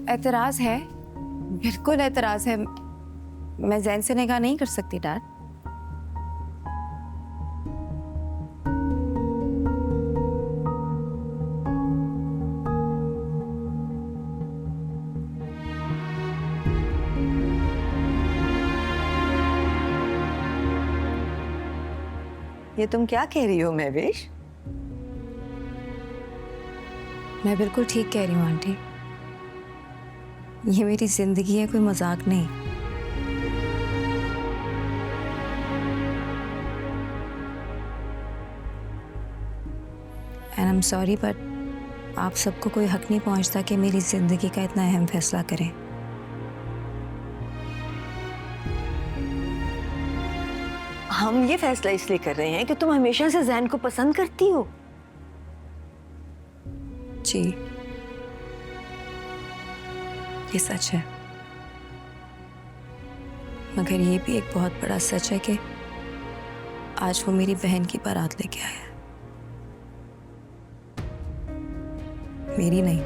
एतराज़ है, बिल्कुल एतराज़ है। मैं ज़ैन से निकाह नहीं कर सकती डैड। ये तुम क्या कह रही हो महवेश? मैं बिल्कुल ठीक कह रही हूँ आंटी। ये मेरी जिंदगी है, कोई मजाक नहीं। And I am sorry but आप सबको कोई हक नहीं पहुंचता कि मेरी जिंदगी का इतना अहम फैसला करें। हम ये फैसला इसलिए कर रहे हैं कि तुम हमेशा से ज़ैन को पसंद करती हो। जी, ये सच है, मगर ये भी एक बहुत बड़ा सच है कि आज वो मेरी बहन की बारात लेके आया है, मेरी नहीं।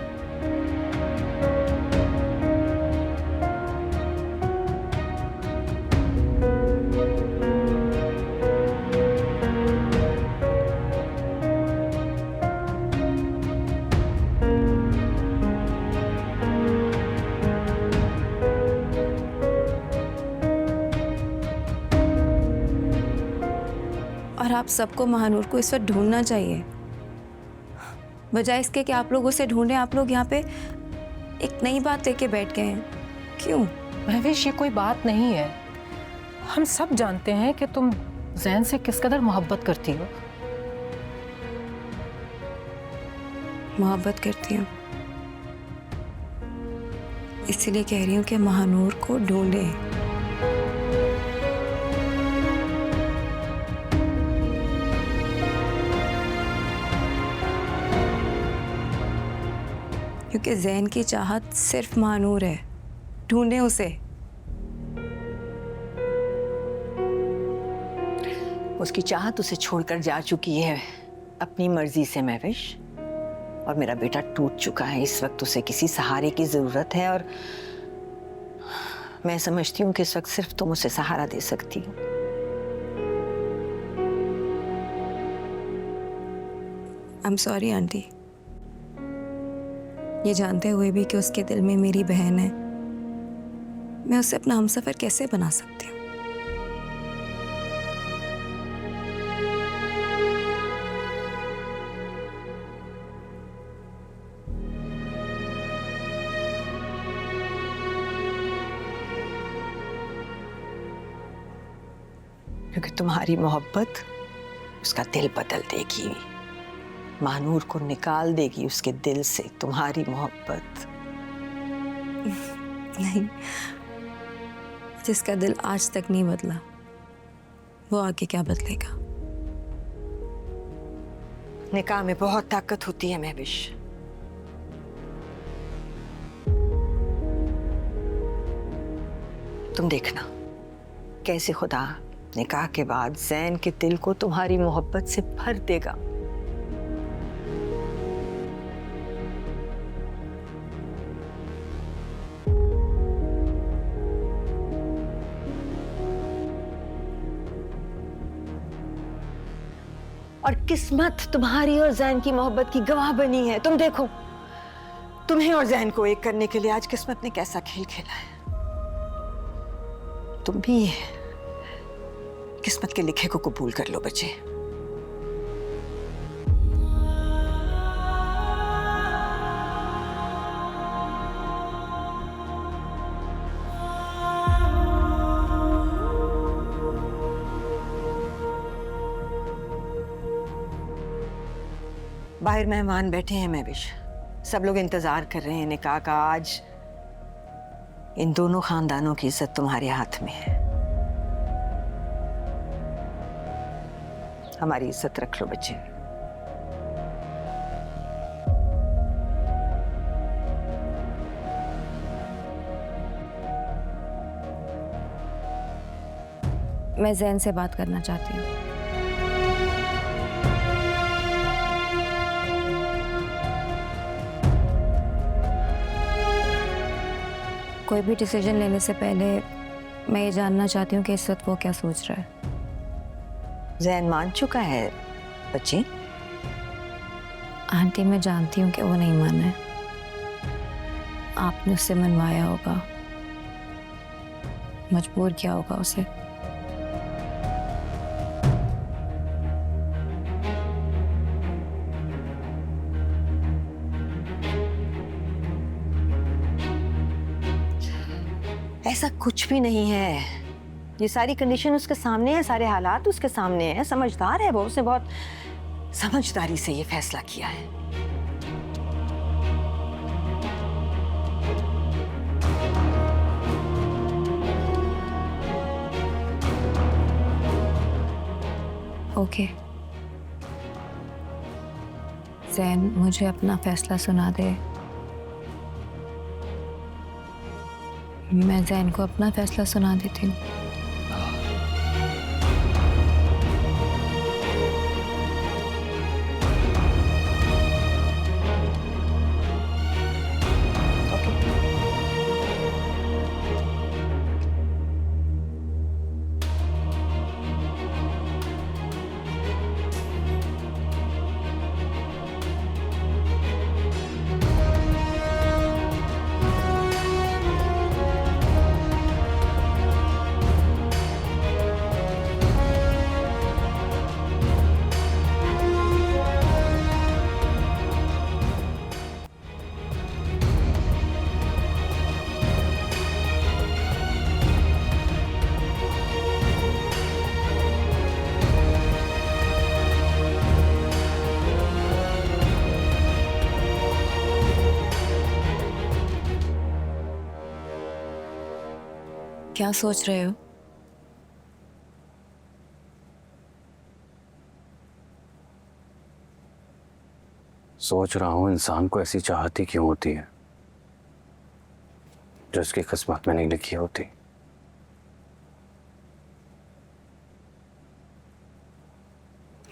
और आप सबको महानूर को इस वक्त ढूंढना चाहिए, बजाय इसके कि आप लोग उसे ढूंढें। आप लोग यहाँ पे एक नई बात लेके बैठ गए हैं। क्यों? महवेश, ये कोई बात नहीं है। हम सब जानते हैं कि तुम ज़ैन से किस कदर मोहब्बत करती हो। मोहब्बत करती हूँ, इसीलिए कह रही हूँ कि महानूर को ढूंढें। क्योंकि ज़ैन की चाहत सिर्फ महानूर है, ढूंढें उसे। उसकी चाहत उसे छोड़कर जा चुकी है अपनी मर्जी से महवेश, और मेरा बेटा टूट चुका है। इस वक्त उसे किसी सहारे की जरूरत है और मैं समझती हूँ कि इस वक्त सिर्फ तुम उसे सहारा दे सकती हो। आई एम सॉरी आंटी, ये जानते हुए भी कि उसके दिल में मेरी बहन है, मैं उसे अपना हमसफर कैसे बना सकती हूँ? क्योंकि तुम्हारी मोहब्बत उसका दिल बदल देगी, महानूर को निकाल देगी उसके दिल से तुम्हारी मोहब्बत। नहीं, जिसका दिल आज तक नहीं बदला वो आगे क्या बदलेगा? निकाह में बहुत ताकत होती है महविश। तुम देखना कैसे खुदा निकाह के बाद ज़ैन के दिल को तुम्हारी मोहब्बत से भर देगा। और किस्मत तुम्हारी और ज़ैन की मोहब्बत की गवाह बनी है। तुम देखो, तुम्हें और ज़ैन को एक करने के लिए आज किस्मत ने कैसा खेल खेला है। तुम भी किस्मत के लिखे को कबूल कर लो बच्चे। बाहर मेहमान बैठे हैं महविश, सब लोग इंतजार कर रहे हैं निकाह का। आज इन दोनों खानदानों की इज्जत तुम्हारे हाथ में है। हमारी इज्जत रख लो बच्चे। मैं ज़ैन से बात करना चाहती हूँ। कोई भी डिसीजन लेने से पहले मैं ये जानना चाहती हूँ कि इस वक्त वो क्या सोच रहा है। जैन मान चुका है बच्ची। आंटी मैं जानती हूँ कि वो नहीं माना है। आपने उससे मनवाया होगा, मजबूर किया होगा उसे। ऐसा कुछ भी नहीं है। ये सारी कंडीशन उसके सामने है, सारे हालात उसके सामने हैं। समझदार है वो, उसने बहुत समझदारी से ये फैसला किया है। ओके जैन, मुझे अपना फैसला सुना दे। मैं जैन को अपना फैसला सुना देती हूँ। क्या सोच रहे हो? सोच रहा हूं इंसान को ऐसी चाहत ही क्यों होती है जो उसकी किस्मत में नहीं लिखी होती।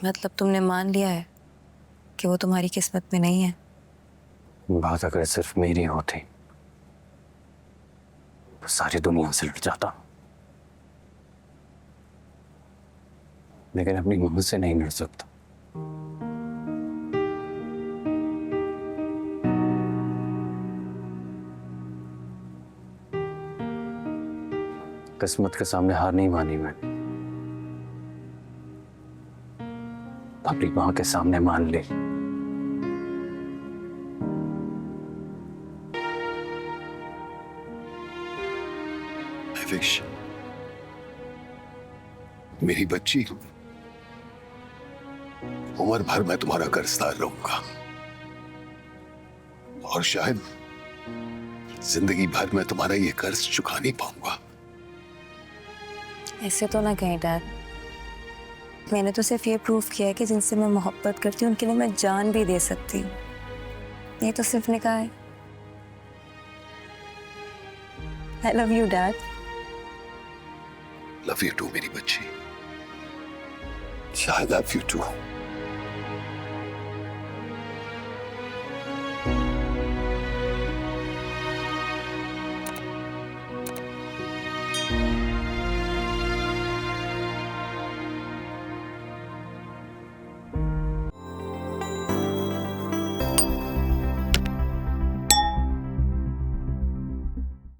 मतलब तुमने मान लिया है कि वो तुम्हारी किस्मत में नहीं है? बात अगर सिर्फ मेरी होती तो सारी दुनिया से लड़ जाता, लेकिन अपनी मां से नहीं लड़ सकता। किस्मत के सामने हार नहीं मानी मैंने, अपनी मां के सामने मान ली। विश, मेरी बच्ची, उम्र भर मैं तुम्हारा कर्जदार रहूंगा और शायद जिंदगी भर मैं तुम्हारा ये कर्ज चुका नहीं पाऊंगा। ऐसे तो ना कहीं डैड, मैंने तो सिर्फ ये प्रूफ किया है कि जिनसे मैं मोहब्बत करती हूँ उनके लिए मैं जान भी दे सकती हूँ। ये तो सिर्फ ने कहा है। I love you, Dad. Love you too मेरी बच्ची। शायद लव यू टू।